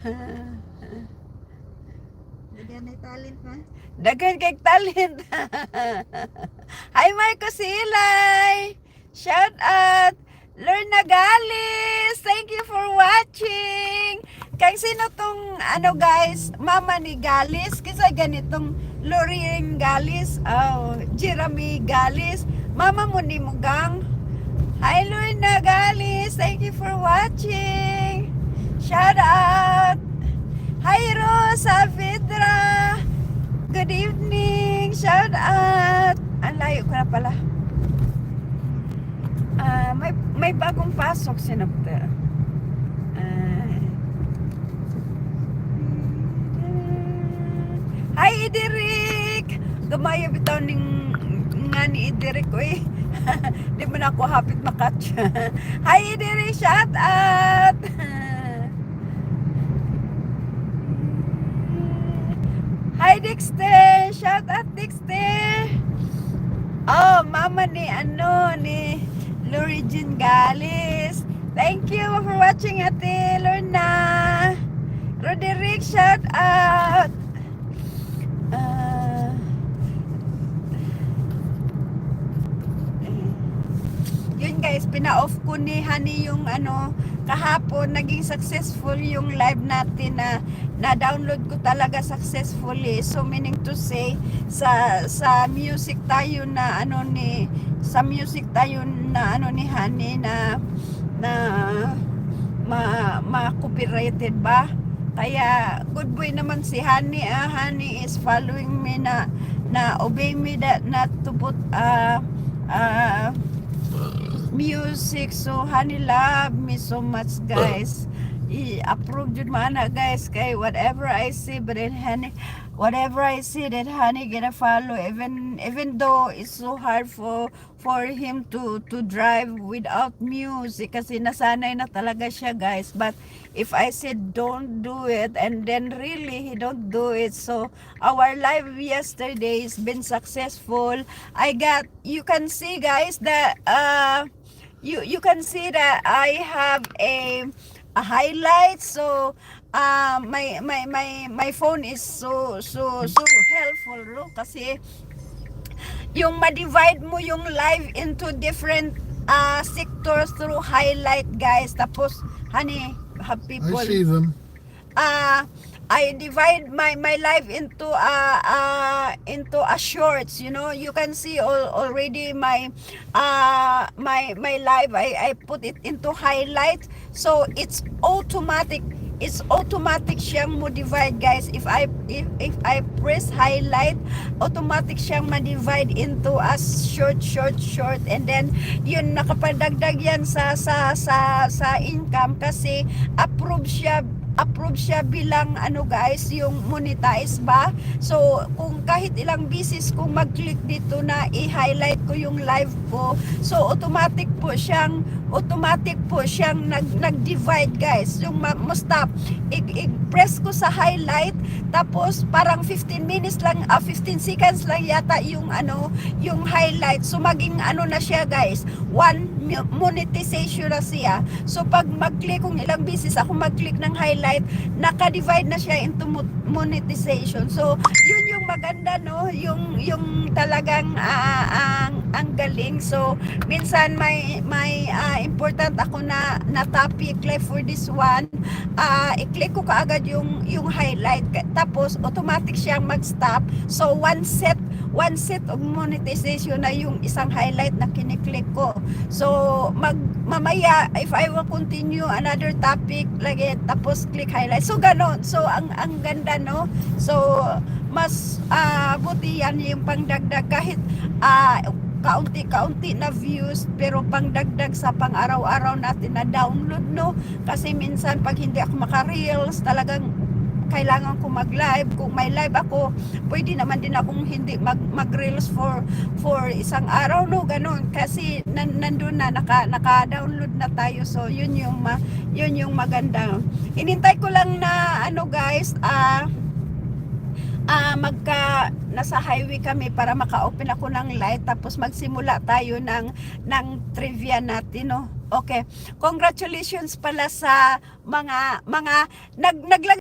Daghan ay talent ma. Daghan kay talent. Hi Marco Silay. Shout out. Lorna Galis. Thank you for watching. Kay sino tong ano guys, mama ni Galis kasi ganitong Lorraine Galis, Jeremy Galis, mama mo ni Mugang. Hi Lorna Galis. Thank you for watching. Shout out. Hi Rosa Vidra. Good evening. Shout out. Ang layo ko na pala. May bagong pasok sinapta. Hi Ideric. Gumayo bitaw ning nga ni Ideric ko eh. Di mo na ako hapit makatch. Hi Ideric. Shout out. Hi Dexter! Shout out Dexter! Oh, mama ni Lori Jean Galis. Thank you for watching Ate Lorna. Roderick, shout out. Yun guys, pina-off ko ni Honey yung kahapon, naging successful yung live natin na download ko talaga successfully. So meaning to say sa music tayo na sa music tayo na ni Honey na ma-copyrighted ba? Kaya good boy naman si Honey. Honey is following me na obey me that not to put music. So Honey love me so much guys. I-approve jud mana guys kay whatever I see, but then Honey, whatever I see that Honey gonna follow, even though it's so hard for him to drive without music kasi nasanay na talaga siya guys. But if I said don't do it and then really he don't do it, so our live yesterday has been successful. You can see guys that you can see that I have a highlight. So my phone is so helpful kasi yung ma-divide mo yung live into different sectors through highlight guys. Tapos Honey, have people, I see them. I divide my life into a shorts. You know, you can see already my live. I put it into highlights, so it's automatic. It's automatic siyang mo-divide guys. If I press highlight, automatic siyang ma-divide into a short, and then yun nakapadagdag yan sa income kasi approve siya bilang guys, yung monetize ba. So kung kahit ilang bisis kung mag-click dito na i-highlight ko yung live ko, so automatic po siyang nag-divide guys. Yung stop, i-press ko sa highlight, tapos parang 15 seconds lang yata yung yung highlight. So maging na siya guys, one monetization na siya. So pag mag-click, kung ilang bisis ako mag-click ng highlight, naka-divide na siya into monetization. So yun yung maganda, no, yung talagang ang galing. So minsan may important ako na topic like for this one, i-click ko kaagad yung highlight, tapos automatic siyang mag-stop. So one set of monetization na yung isang highlight na kiniklik ko. So mamaya if I will continue another topic lagi, tapos click highlight, so ganon. So ang ganda, no. So mas buti yan yung pangdagdag kahit kaunti na views, pero pangdagdag sa pang-araw-araw natin na download, no. Kasi minsan pag hindi ako maka-reels, talagang kailangan ko mag-live. Kung may live ako, pwede naman din akong hindi mag-reels for isang araw, no, ganun. Kasi nandun na, naka-download na tayo. So yun yung maganda. Inintay ko lang na guys, nasa highway kami para maka-open ako ng light, tapos magsimula tayo ng trivia natin, no. Okay. Congratulations pala sa mga naglagay